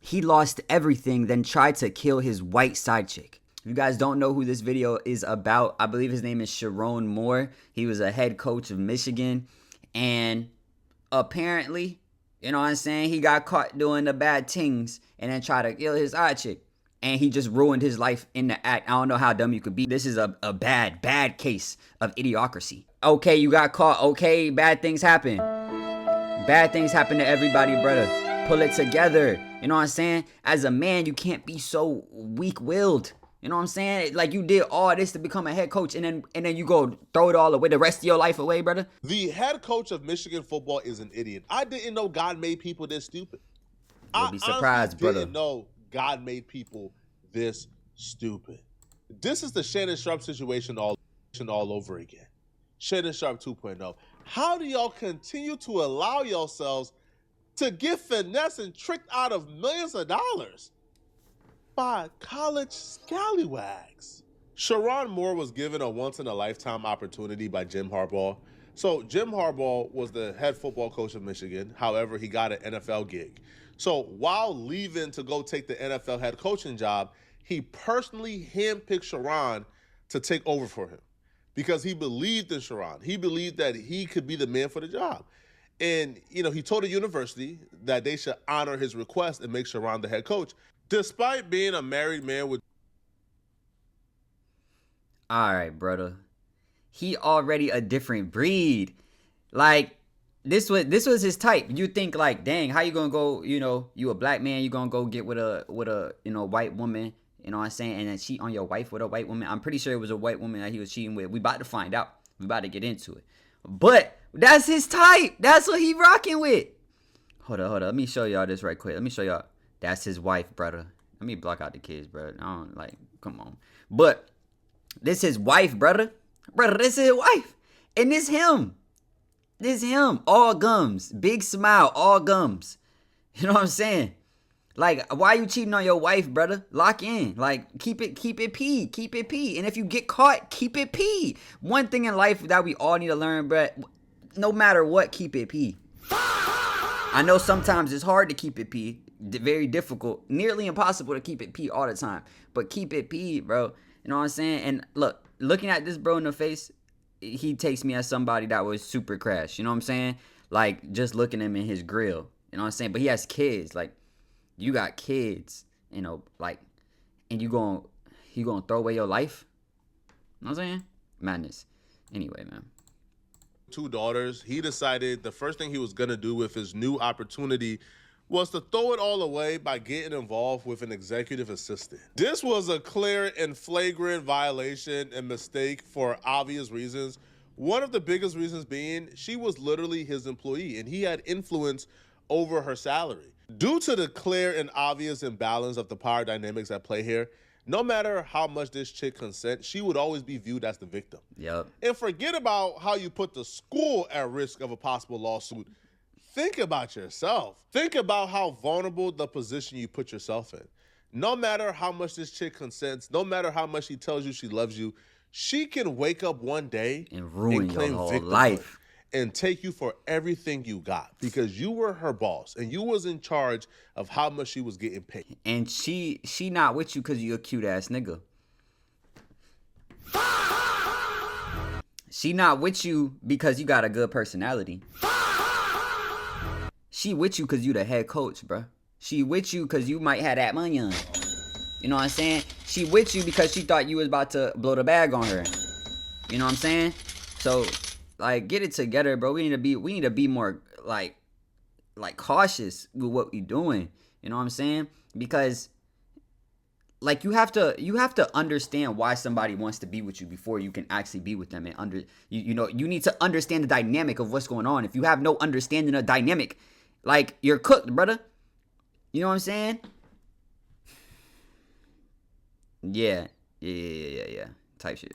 He lost everything, then tried to kill his white side chick. If you guys don't know who this video is about, I believe his name is Sherrone Moore. He was a head coach of Michigan. And apparently, you know what I'm saying, he got caught doing the bad things and then tried to kill his side chick. And he just ruined his life in the act. I don't know how dumb you could be. This is a bad case of idiocracy. Okay, you got caught. Okay, bad things happen. Bad things happen to everybody, brother. Pull it together. You know what I'm saying? As a man, you can't be so weak-willed. You know what I'm saying? Like, you did all this to become a head coach, and then you go throw it all away, the rest of your life away, brother. The head coach of Michigan football is an idiot. I didn't know God made people this stupid. You'll be surprised, brother. I didn't know God made people this stupid. This is the Shannon Sharpe situation all over again. Shannon Sharpe 2.0. How do y'all continue to allow yourselves to get finessed and tricked out of millions of dollars by college scallywags? Sherrone Moore was given a once-in-a-lifetime opportunity by Jim Harbaugh. So Jim Harbaugh was the head football coach of Michigan. However, he got an NFL gig. So while leaving to go take the NFL head coaching job, he personally handpicked Sherrone to take over for him because he believed in Sherrone. He believed that he could be the man for the job. And, you know, he told the university that they should honor his request and make Sherrone the head coach, despite being a married man with... All right, brother. He already a different breed. Like, this was his type. You think like, dang, how you gonna go, you know, you a black man, you gonna go get with a you know, white woman, you know what I'm saying, and then cheat on your wife with a white woman. I'm pretty sure it was a white woman that he was cheating with. We about to find out. We about to get into it. But that's his type. That's what he rocking with. Hold up. Let me show y'all this right quick. Let me show y'all. That's his wife, brother. Let me block out the kids, brother. I don't like, come on. But this his wife, brother. Brother, this is his wife. And this him. This him. All gums. Big smile. All gums. You know what I'm saying? Like, why you cheating on your wife, brother? Lock in. Like, keep it P. Keep it P. And if you get caught, keep it P. One thing in life that we all need to learn, bruh, no matter what, keep it P. I know sometimes it's hard to keep it P. Very difficult. Nearly impossible to keep it P all the time. But keep it P, bro. You know what I'm saying? And look, looking at this bro in the face, he takes me as somebody that was super crash. You know what I'm saying? Like, just looking at him in his grill. You know what I'm saying? But he has kids. Like, you got kids, you know, like, and you gonna throw away your life? You know what I'm saying? Madness. Anyway, man. 2 daughters. He decided the first thing he was gonna do with his new opportunity was to throw it all away by getting involved with an executive assistant. This was a clear and flagrant violation and mistake for obvious reasons. One of the biggest reasons being she was literally his employee and he had influence over her salary. Due to the clear and obvious imbalance of the power dynamics at play here, no matter how much this chick consent, she would always be viewed as the victim. Yep. And forget about how you put the school at risk of a possible lawsuit. Think about yourself. Think about how vulnerable the position you put yourself in. No matter how much this chick consents, no matter how much she tells you she loves you, she can wake up one day and ruin claim your whole victimhood life and take you for everything you got because you were her boss and you was in charge of how much she was getting paid. And she not with you because you a cute ass nigga. She not with you because you got a good personality. She with you because you the head coach, bro. She with you because you might have that money on. You know what I'm saying? She with you because she thought you was about to blow the bag on her. You know what I'm saying? So, like, get it together, bro. We need to be more like cautious with what we doing. You know what I'm saying? Because, like, you have to understand why somebody wants to be with you before you can actually be with them. And you know, you need to understand the dynamic of what's going on. If you have no understanding of dynamic, like, you're cooked, brother. You know what I'm saying? Yeah. Type shit.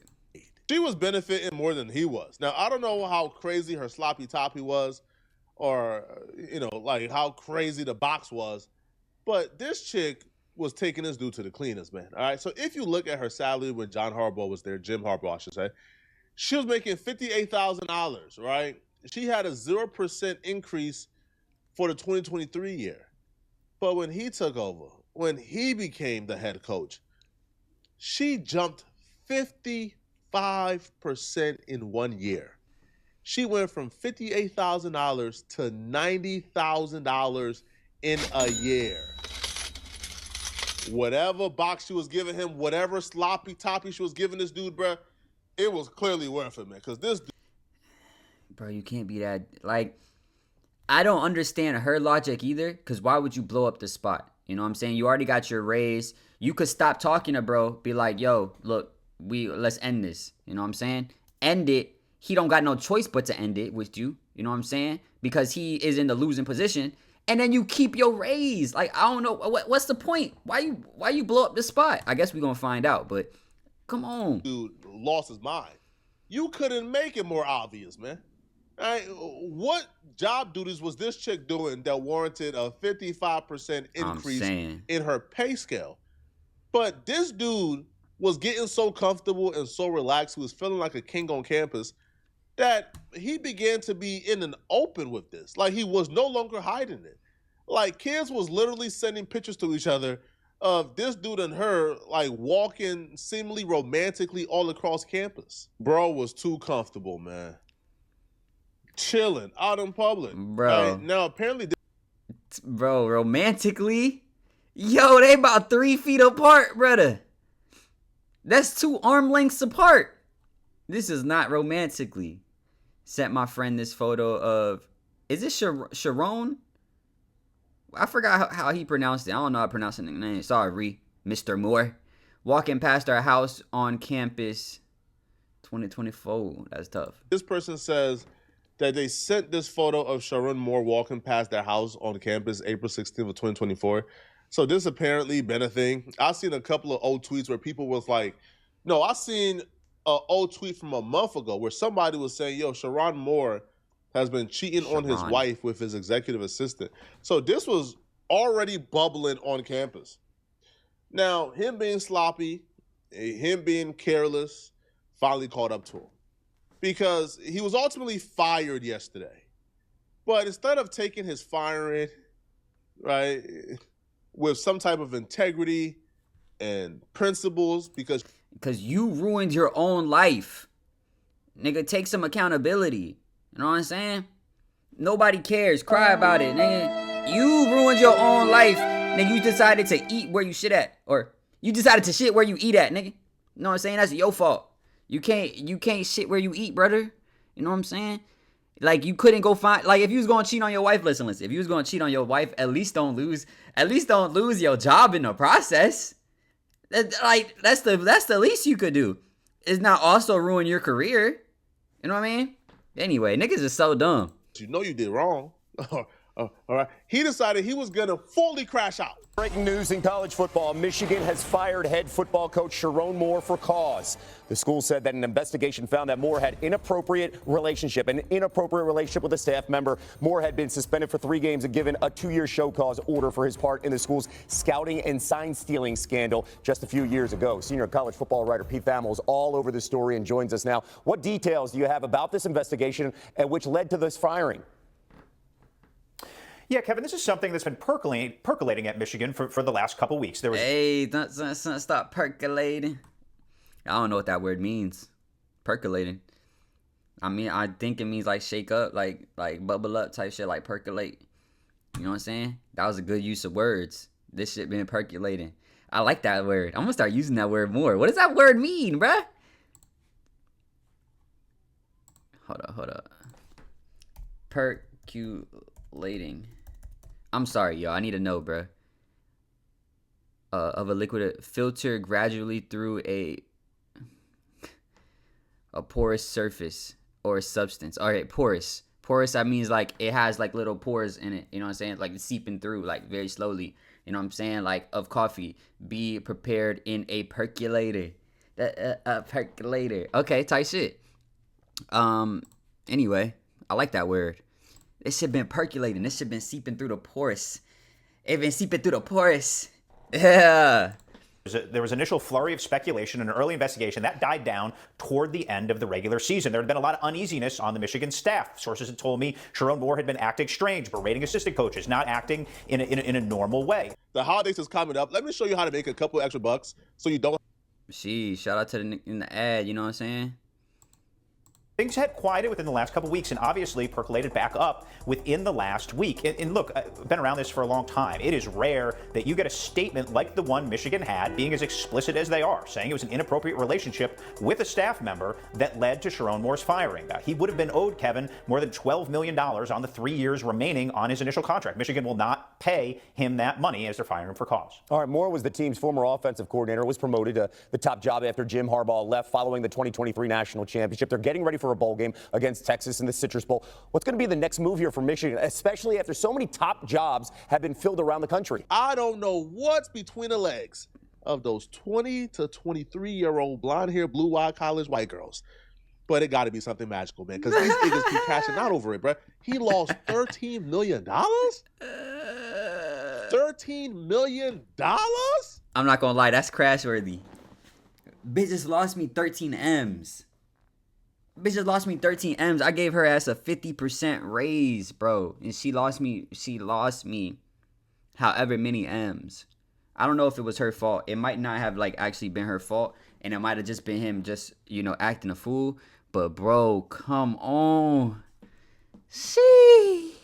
She was benefiting more than he was. Now, I don't know how crazy her sloppy toppy was or, you know, like how crazy the box was, but this chick was taking his due to the cleanest, man. All right. So if you look at her salary when John Harbaugh was there, Jim Harbaugh, I should say, she was making $58,000, right? She had a 0% increase for the 2023 year. But when he took over, when he became the head coach, she jumped 55% in 1 year. She went from $58,000 to $90,000 in a year. Whatever box she was giving him, whatever sloppy toppy she was giving this dude, bro, it was clearly worth it, man. Because this dude... Bro, you can't be that. Like, I don't understand her logic either. Because why would you blow up the spot? You know what I'm saying? You already got your raise. You could stop talking to bro. Be like, yo, look, let's end this. You know what I'm saying? End it. He don't got no choice but to end it with you. You know what I'm saying? Because he is in the losing position. And then you keep your raise. Like, I don't know. What's the point? Why you blow up the spot? I guess we're going to find out. But come on. Dude lost his mind. You couldn't make it more obvious, man. Right? What job duties was this chick doing that warranted a 55% increase in her pay scale? But this dude was getting so comfortable and so relaxed. He was feeling like a king on campus that he began to be in an open with this. Like, he was no longer hiding it. Like, kids was literally sending pictures to each other of this dude and her, like, walking seemingly romantically all across campus. Bro was too comfortable, man. Chilling out in public. Bro. Right? Now, apparently... Bro, romantically? Yo, they about 3 feet apart, brother. That's 2 arm lengths apart. This is not romantically. Sent my friend this photo of... Is this Sherrone? I forgot how he pronounced it. I don't know how to pronounce the name. Sorry, Mr. Moore. Walking past our house on campus 2024. That's tough. This person says that they sent this photo of Sherrone Moore walking past their house on campus April 16th of 2024. So this apparently been a thing. I've seen a couple of old tweets where people was like, no, I seen an old tweet from a month ago where somebody was saying, yo, Sherrone Moore has been cheating on his wife with his executive assistant. So this was already bubbling on campus. Now, him being sloppy, him being careless, finally caught up to him. Because he was ultimately fired yesterday. But instead of taking his firing, right, with some type of integrity and principles, because you ruined your own life. Nigga, take some accountability. You know what I'm saying? Nobody cares. Cry about it, nigga. You ruined your own life. Nigga, you decided to eat where you shit at. Or you decided to shit where you eat at, nigga. You know what I'm saying? That's your fault. You can't shit where you eat, brother. You know what I'm saying? Like, you couldn't go find... Like, if you was going to cheat on your wife, listen. If you was going to cheat on your wife, at least don't lose your job in the process. That's the least you could do. Is not also ruin your career. You know what I mean? Anyway, niggas is so dumb. You know you did wrong. All right. He decided he was going to fully crash out. Breaking news in college football. Michigan has fired head football coach Sherrone Moore for cause. The school said that an investigation found that Moore had an inappropriate relationship with a staff member. Moore had been suspended for 3 games and given a 2-year show cause order for his part in the school's scouting and sign stealing scandal just a few years ago. Senior college football writer Pete Thamel is all over the story and joins us now. What details do you have about this investigation and which led to this firing? Yeah, Kevin, this is something that's been percolating at Michigan for the last couple weeks. Hey, don't stop percolating. I don't know what that word means. Percolating. I mean, I think it means like shake up, like bubble up type shit, like percolate. You know what I'm saying? That was a good use of words. This shit been percolating. I like that word. I'm gonna start using that word more. What does that word mean, bruh? Hold up. Percolating. I'm sorry, yo. I need to know, bro. Of a liquid filter gradually through a porous surface or substance. All right, porous. Porous, that means like it has like little pores in it. You know what I'm saying? Like it's seeping through like very slowly. You know what I'm saying? Like of coffee. Be prepared in a percolator. A percolator. Okay, tight shit. Anyway, I like that word. This shit been percolating. This shit been seeping through the porous. It been seeping through the porous. Yeah. There was initial flurry of speculation and an early investigation that died down toward the end of the regular season. There had been a lot of uneasiness on the Michigan staff. Sources had told me Sherrone Moore had been acting strange, berating assistant coaches, not acting in a normal way. The holidays is coming up. Let me show you how to make a couple extra bucks so you don't. Shout out to in the ad, you know what I'm saying? Things had quieted within the last couple of weeks and obviously percolated back up within the last week. And look, I've been around this for a long time. It is rare that you get a statement like the one Michigan had, being as explicit as they are, saying it was an inappropriate relationship with a staff member that led to Sherrone Moore's firing. He would have been owed, Kevin, more than $12 million on the 3 years remaining on his initial contract. Michigan will not pay him that money as they're firing him for cause. All right, Moore was the team's former offensive coordinator, was promoted to the top job after Jim Harbaugh left following the 2023 National Championship. They're getting ready for a bowl game against Texas in the Citrus Bowl. What's going to be the next move here for Michigan, especially after so many top jobs have been filled around the country? I don't know what's between the legs of those 20 to 23-year-old blonde-haired, blue-eyed college white girls. But it got to be something magical, man, because these niggas keep cashing out over it, bro. He lost $13 million? $13 million? I'm not gonna lie, that's crash worthy. Bitch just lost me 13 M's. Bitch just lost me 13 M's. I gave her ass a 50% raise, bro. And she lost me however many M's. I don't know if it was her fault. It might not have actually been her fault. And it might have just been him just, acting a fool. But bro, come on. She.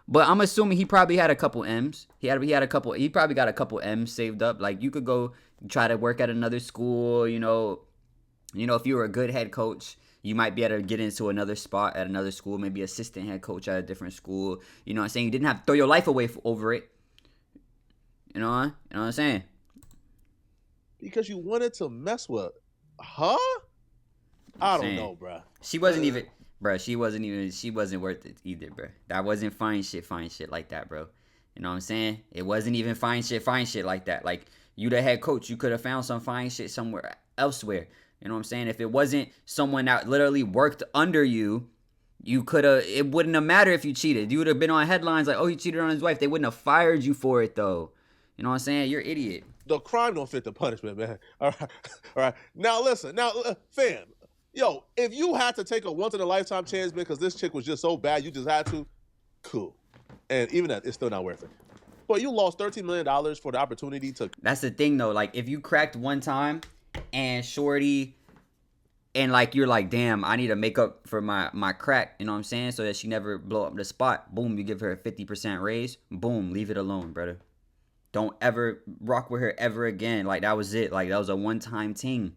But I'm assuming he probably had a couple M's. He probably got a couple M's saved up. Like, you could go try to work at another school, if you were a good head coach, you might be able to get into another spot at another school, maybe assistant head coach at a different school. You know what I'm saying? You didn't have to throw your life away over it. You know what I'm saying? Because you wanted to mess with her? I don't know, bruh. She wasn't worth it either, bruh. That wasn't fine shit like that, bro. You know what I'm saying? It wasn't even fine shit like that. Like, you the head coach, you could have found some fine shit somewhere elsewhere. You know what I'm saying? If it wasn't someone that literally worked under you, it wouldn't have mattered if you cheated. You would have been on headlines like, oh, he cheated on his wife. They wouldn't have fired you for it, though. You know what I'm saying? You're an idiot. The crime don't fit the punishment, man. All right. Now, listen. Fam. Yo, if you had to take a once-in-a-lifetime chance, man, because this chick was just so bad, you just had to, cool. And even that, it's still not worth it. But you lost $13 million for the opportunity to... That's the thing, though. Like, if you cracked one time and shorty... And, you're like, damn, I need to make up for my crack, you know what I'm saying? So that she never blow up the spot. Boom, you give her a 50% raise. Boom, leave it alone, brother. Don't ever rock with her ever again. That was it. That was a one-time thing.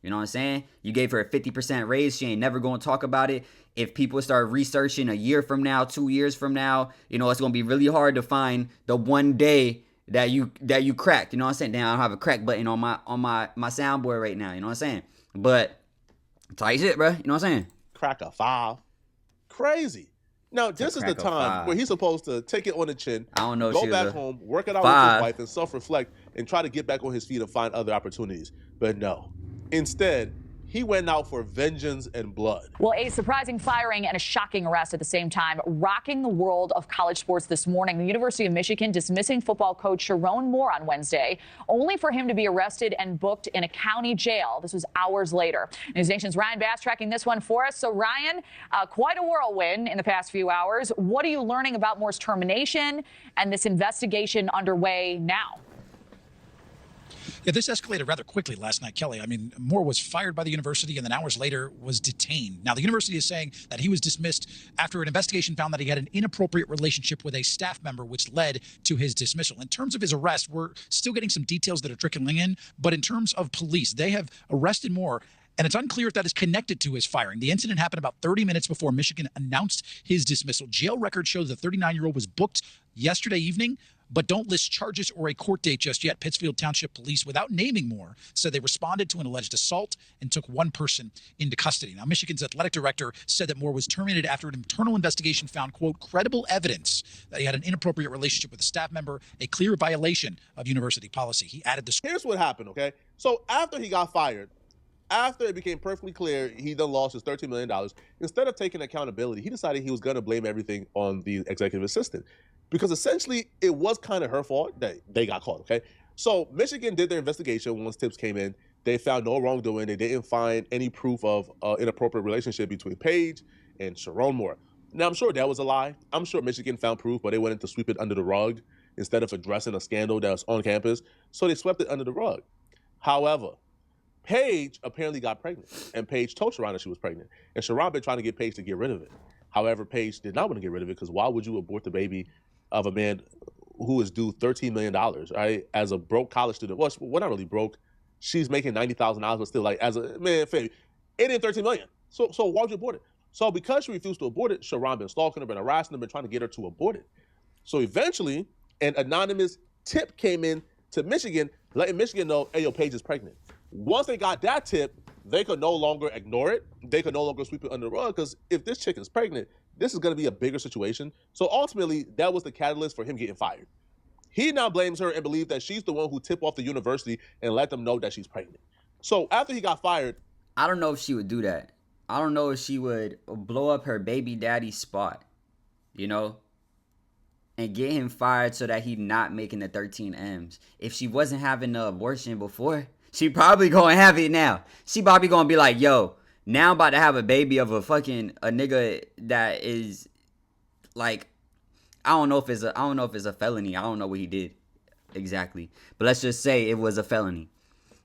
You know what I'm saying? You gave her a 50% raise. She ain't never going to talk about it. If people start researching a year from now, 2 years from now, it's going to be really hard to find the one day that you cracked. You know what I'm saying? Damn, I don't have a crack button on my soundboard right now. You know what I'm saying? But tight shit, bro. You know what I'm saying? Crack a 5. Crazy. Now, this is the time where he's supposed to take it on the chin, I don't know, go back home, work it out with his wife, and self-reflect and try to get back on his feet and find other opportunities. But no. Instead, he went out for vengeance and blood. Well, a surprising firing and a shocking arrest at the same time, rocking the world of college sports this morning. The University of Michigan dismissing football coach Sherrone Moore on Wednesday, only for him to be arrested and booked in a county jail. This was hours later. News Nation's Ryan Bass tracking this one for us. So, Ryan, quite a whirlwind in the past few hours. What are you learning about Moore's termination and this investigation underway now? Yeah, this escalated rather quickly last night, Kelly. I mean, Moore was fired by the university and then hours later was detained. Now, the university is saying that he was dismissed after an investigation found that he had an inappropriate relationship with a staff member, which led to his dismissal. In terms of his arrest, we're still getting some details that are trickling in. But in terms of police, they have arrested Moore. And it's unclear if that is connected to his firing. The incident happened about 30 minutes before Michigan announced his dismissal. Jail records show the 39-year-old was booked yesterday evening, but don't list charges or a court date just yet. Pittsfield Township Police, without naming Moore, said they responded to an alleged assault and took one person into custody. Now, Michigan's athletic director said that Moore was terminated after an internal investigation found, quote, credible evidence that he had an inappropriate relationship with a staff member, a clear violation of university policy. He added the... Here's what happened, okay? So after he got fired, after it became perfectly clear he then lost his $13 million, instead of taking accountability, he decided he was going to blame everything on the executive assistant. Because essentially, it was kind of her fault that they got caught, okay? So Michigan did their investigation once tips came in. They found no wrongdoing. They didn't find any proof of inappropriate relationship between Paige and Sherrone Moore. Now, I'm sure that was a lie. I'm sure Michigan found proof, but they wanted to sweep it under the rug instead of addressing a scandal that was on campus. So they swept it under the rug. However, Paige apparently got pregnant, and Paige told Sherrone that she was pregnant. And Sherrone been trying to get Paige to get rid of it. However, Paige did not want to get rid of it because why would you abort the baby of a man who is due $13 million, right? As a broke college student. Well, we're not really broke. She's making $90,000, but still, like, as a man, it ain't $13 million. So why would you abort it? So because she refused to abort it, Sherrone been stalking her, been harassing her, been trying to get her to abort it. So eventually, an anonymous tip came in to Michigan, letting Michigan know, hey, yo, Paige is pregnant. Once they got that tip, they could no longer ignore it. They could no longer sweep it under the rug because if this chick is pregnant, this is going to be a bigger situation. So ultimately, that was the catalyst for him getting fired. He now blames her and believes that she's the one who tipped off the university and let them know that she's pregnant. So after he got fired, I don't know if she would do that. I don't know if she would blow up her baby daddy's spot, you know, and get him fired so that he's not making the 13 M's. If she wasn't having the abortion before, she probably gonna have it now. She probably gonna be like, yo, now I'm about to have a baby of a nigga that is like, I don't know if it's a felony. I don't know what he did exactly. But let's just say it was a felony.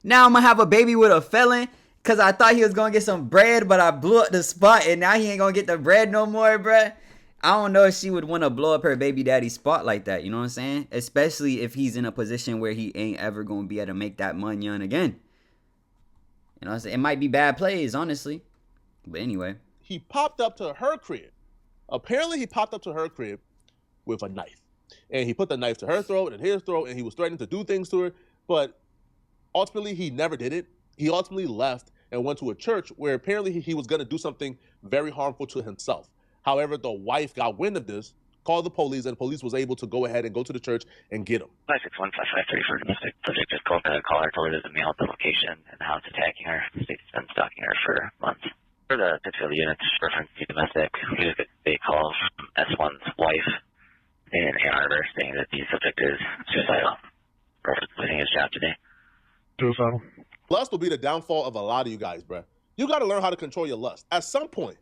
Now I'm gonna have a baby with a felon because I thought he was gonna get some bread, but I blew up the spot and now he ain't gonna get the bread no more, bruh. I don't know if she would want to blow up her baby daddy's spot like that, you know what I'm saying? Especially if he's in a position where he ain't ever going to be able to make that money on again. You know what I'm saying? It might be bad plays, honestly. But anyway. he popped up to her crib. Apparently, he popped up to her crib with a knife. And he put the knife to her throat and his throat, and he was threatening to do things to her. But ultimately, he never did it. He ultimately left and went to a church where apparently he was going to do something very harmful to himself. However, the wife got wind of this, called the police, and the police was able to go ahead and go to the church and get him. 561-5530 for domestic. Subject just called the caller, told her there's a male at the location and how it's attacking her. The state's been stalking her for months. For the Pittsfield units, reference to domestic, we just get a call from S1's wife in Ann Arbor saying that the subject is suicidal. Reference losing his job today. Suicidal. Lust will be the downfall of a lot of you guys, bruh. You got to learn how to control your lust. At some point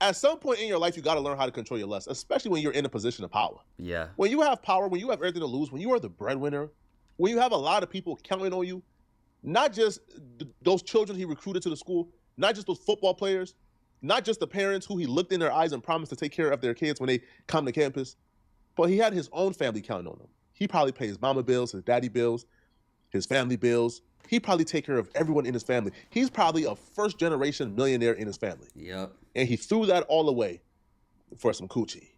in your life, you got to learn how to control your lust, especially when you're in a position of power. Yeah. When you have power, when you have everything to lose, when you are the breadwinner, when you have a lot of people counting on you, not just those children he recruited to the school, not just those football players, not just the parents who he looked in their eyes and promised to take care of their kids when they come to campus, but he had his own family counting on him. He probably paid his mama bills, his daddy bills, his family bills. He probably take care of everyone in his family. He's probably a first-generation millionaire in his family. Yep. And he threw that all away for some coochie.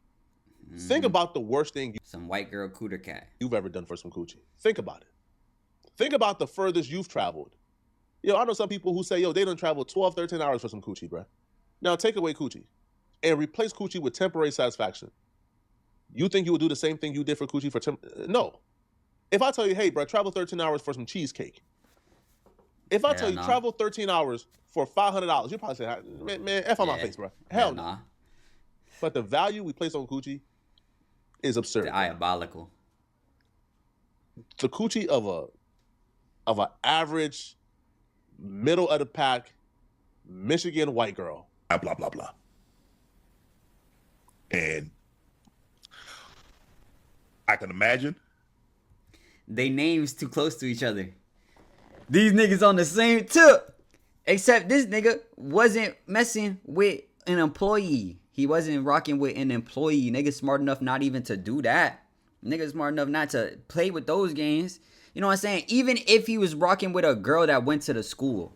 Think about the worst thing Some white girl cooter cat. you've ever done for some coochie. Think about it. Think about the furthest you've traveled. Yo, I know some people who say, yo, they done travel 12, 13 hours for some coochie, bruh. Now take away coochie and replace coochie with temporary satisfaction. You think you would do the same thing you did for coochie for no. If I tell you, hey, bruh, travel 13 hours for some cheesecake. If I tell you travel 13 hours for $500, you probably say, man, F on my face, bro. Hell no. But the value we place on coochie is absurd. Diabolical. The coochie of an average, middle of the pack, Michigan white girl. Blah, blah, blah. And I can imagine. They names too close to each other. These niggas on the same tip. Except this nigga wasn't messing with an employee. He wasn't rocking with an employee. Nigga smart enough not even to do that. Nigga smart enough not to play with those games. You know what I'm saying? Even if he was rocking with a girl that went to the school,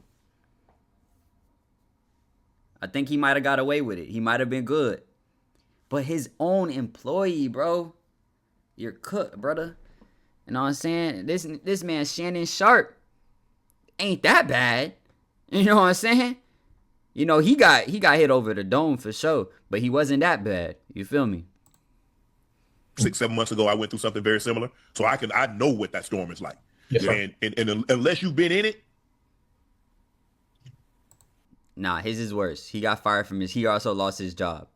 I think he might have got away with it. He might have been good. But his own employee, bro. You're cooked, brother. You know what I'm saying? This man, Shannon Sharp, ain't that bad. You know what I'm saying? You know, he got hit over the dome for sure, but he wasn't that bad. You feel me? 6-7 months ago, I went through something very similar. So I know what that storm is like. Yes, sir. And unless you've been in it. Nah, his is worse. He got fired from he also lost his job.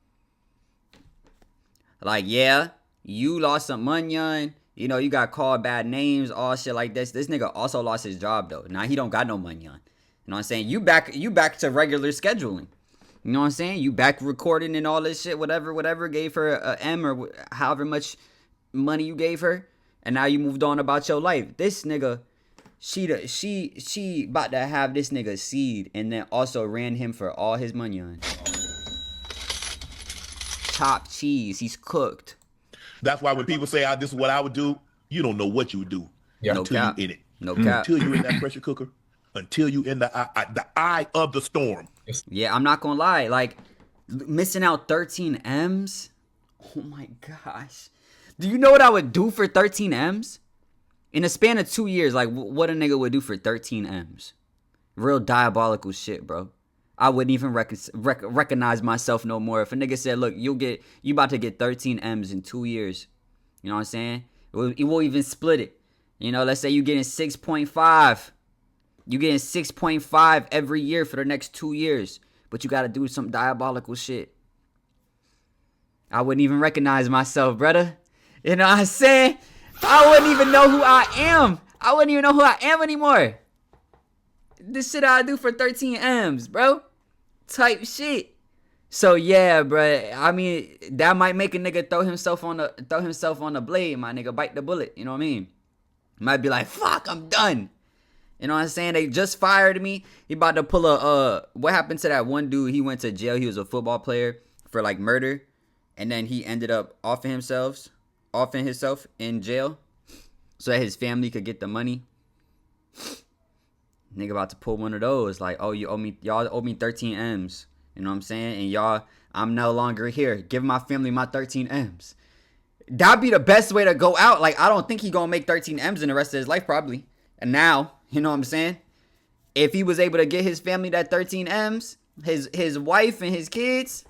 Like, yeah, you lost some money on, You know, you got called bad names, all shit like this. This nigga also lost his job though. Now he don't got no money on. You know what I'm saying? You back to regular scheduling. You know what I'm saying? You back recording and all this shit, whatever. Gave her a M or however much money you gave her, and now you moved on about your life. This nigga, she about to have this nigga seed, and then also ran him for all his money on. Chopped cheese, he's cooked. That's why when people say, "This is what I would do," you don't know what you would do until cap. you in it. No cap. Until you in that pressure cooker. Until you in the eye of the storm. Yeah, I'm not gonna lie. Like, missing out 13 M's. Oh my gosh. Do you know what I would do for 13 M's? In a span of 2 years, like, what a nigga would do for 13 M's. Real diabolical shit, bro. I wouldn't even recognize myself no more. If a nigga said, look, you about to get 13 M's in 2 years. You know what I'm saying? It will even split it. You know, let's say you getting 6.5. You getting 6.5 every year for the next 2 years. But you got to do some diabolical shit. I wouldn't even recognize myself, brother. You know what I'm saying? I wouldn't even know who I am. I wouldn't even know who I am anymore. This shit I do for 13 M's, bro. Type shit. So yeah, bro. I mean, that might make a nigga throw himself on the blade, my nigga. Bite the bullet. You know what I mean? Might be like, fuck, I'm done. You know what I'm saying? They just fired me. He about to pull what happened to that one dude? He went to jail. He was a football player for like murder. And then he ended up offing himself in jail so that his family could get the money. Nigga about to pull one of those. Like, oh, y'all owe me 13 M's. You know what I'm saying? And I'm no longer here. Give my family my 13 M's. That'd be the best way to go out. Like, I don't think he gonna make 13 M's in the rest of his life, probably. And now, you know what I'm saying? If he was able to get his family that 13 M's, his wife and his kids.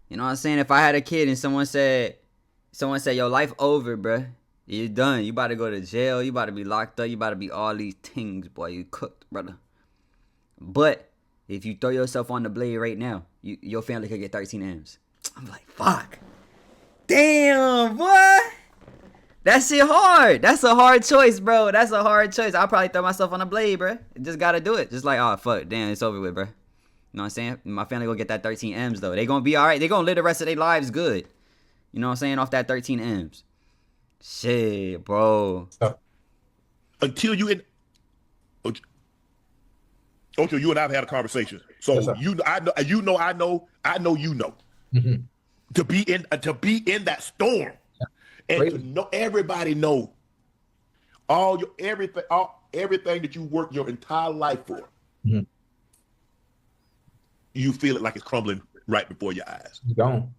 You know what I'm saying? If I had a kid and someone said, your life over, bruh. You done. You about to go to jail. You about to be locked up. You about to be all these things, boy. You cooked, brother. But if you throw yourself on the blade right now, your family could get 13 M's. I'm like, fuck. Damn, boy. That shit hard. That's a hard choice, bro. That's a hard choice. I'll probably throw myself on the blade, bro. Just gotta do it. Just like, oh, fuck. Damn, it's over with, bro. You know what I'm saying? My family gonna get that 13 M's, though. They gonna be all right. They gonna live the rest of their lives good. You know what I'm saying? Off that 13 M's. Shit, bro. Until you in... Okay, you and I have had a conversation. So Yes, I know. Mm-hmm. To be in that storm, and Crazy. to know everybody know everything that you worked your entire life for. Mm-hmm. You feel it like it's crumbling right before your eyes. It's gone.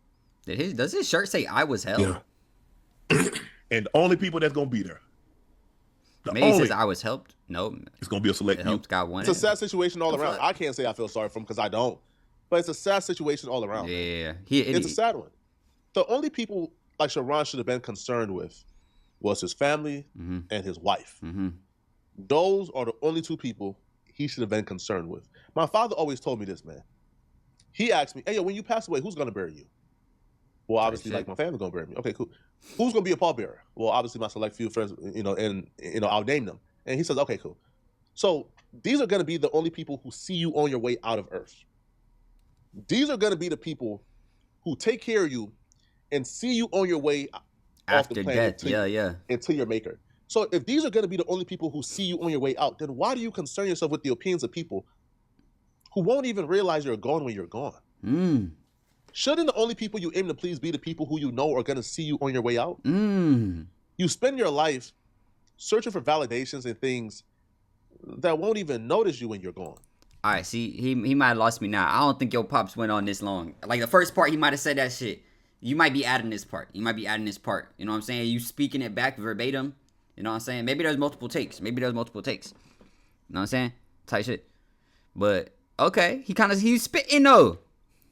Does his shirt say I was held? Yeah. And the only people that's gonna be there. Maybe it says I was helped. No. It's gonna be a select few. Helped got one. It's a sad situation all around. I can't say I feel sorry for him because I don't. But it's a sad situation all around. Yeah. It's a sad one. The only people like Sherrone should have been concerned with was his family and his wife. Mm-hmm. Those are the only two people he should have been concerned with. My father always told me this, man. He asked me, hey, yo, when you pass away, who's going to bury you? Well, obviously, like, my family's going to bury me. Okay, cool. Who's going to be a pallbearer? Well, obviously, my select few friends, and I'll name them. And he says, okay, cool. So these are going to be the only people who see you on your way out of Earth. These are going to be the people who take care of you and see you on your way off the planet into your maker. So if these are going to be the only people who see you on your way out, then why do you concern yourself with the opinions of people who won't even realize you're gone when you're gone? Shouldn't the only people you aim to please be the people who you know are going to see you on your way out? You spend your life searching for validations and things that won't even notice you when you're gone. All right, see, he might have lost me now. I don't think your pops went on this long. Like, the first part, he might have said that shit. You might be adding this part. You might be adding this part. You know what I'm saying? You speaking it back verbatim. You know what I'm saying? Maybe there's multiple takes. You know what I'm saying? Type shit. But, okay. He's spitting, though.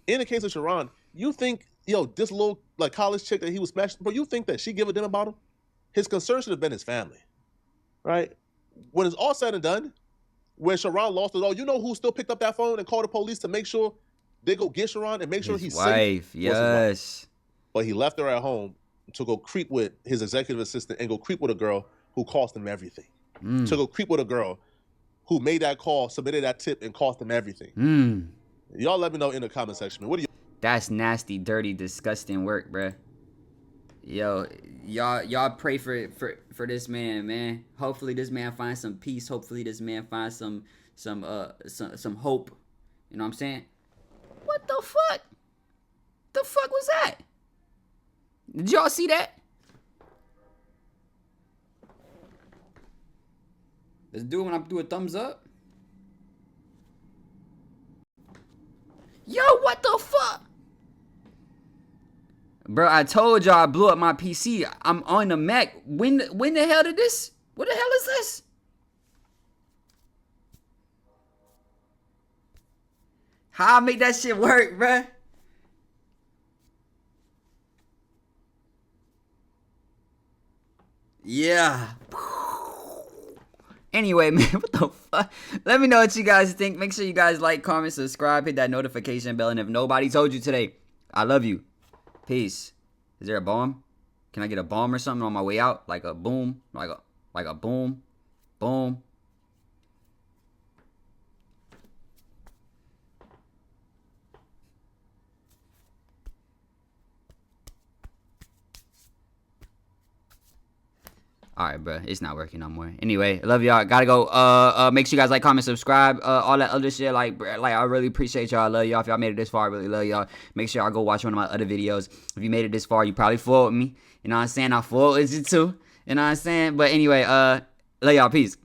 In the case of Sherrone, you think, this little, like, college chick that he was smashing, bro, you think that she give a damn about him? His concern should have been his family, right? When it's all said and done, when Sherrone lost it all, you know who still picked up that phone and called the police to make sure they go get Sherrone and make sure he's safe? Yes. but he left her at home to go creep with his executive assistant and go creep with a girl who cost him everything. To go creep with a girl who made that call, submitted that tip, and cost him everything. Y'all let me know in the comment section. What do you? That's nasty, dirty, disgusting work, bruh. Yo, y'all pray for this man. Hopefully this man finds some peace. Hopefully this man finds some hope. You know what I'm saying? What the fuck? The fuck was that? Did y'all see that? Let's do it when I do a thumbs up. Yo, what the fuck? Bro, I told y'all I blew up my PC. I'm on the Mac. When the hell did this? What the hell is this? How I make that shit work, bruh? Yeah. Anyway, man, what the fuck? Let me know what you guys think. Make sure you guys like, comment, subscribe, hit that notification bell. And if nobody told you today, I love you. Peace. Is there a bomb? Can I get a bomb or something on my way out? Like a boom? Like a boom? Boom. Alright, bro. It's not working no more. Anyway, love y'all. Gotta go. Make sure you guys like, comment, subscribe. All that other shit. Like, I really appreciate y'all. I love y'all. If y'all made it this far, I really love y'all. Make sure y'all go watch one of my other videos. If you made it this far, you probably fooled me. You know what I'm saying? I fooled you too. You know what I'm saying? But anyway, love y'all. Peace.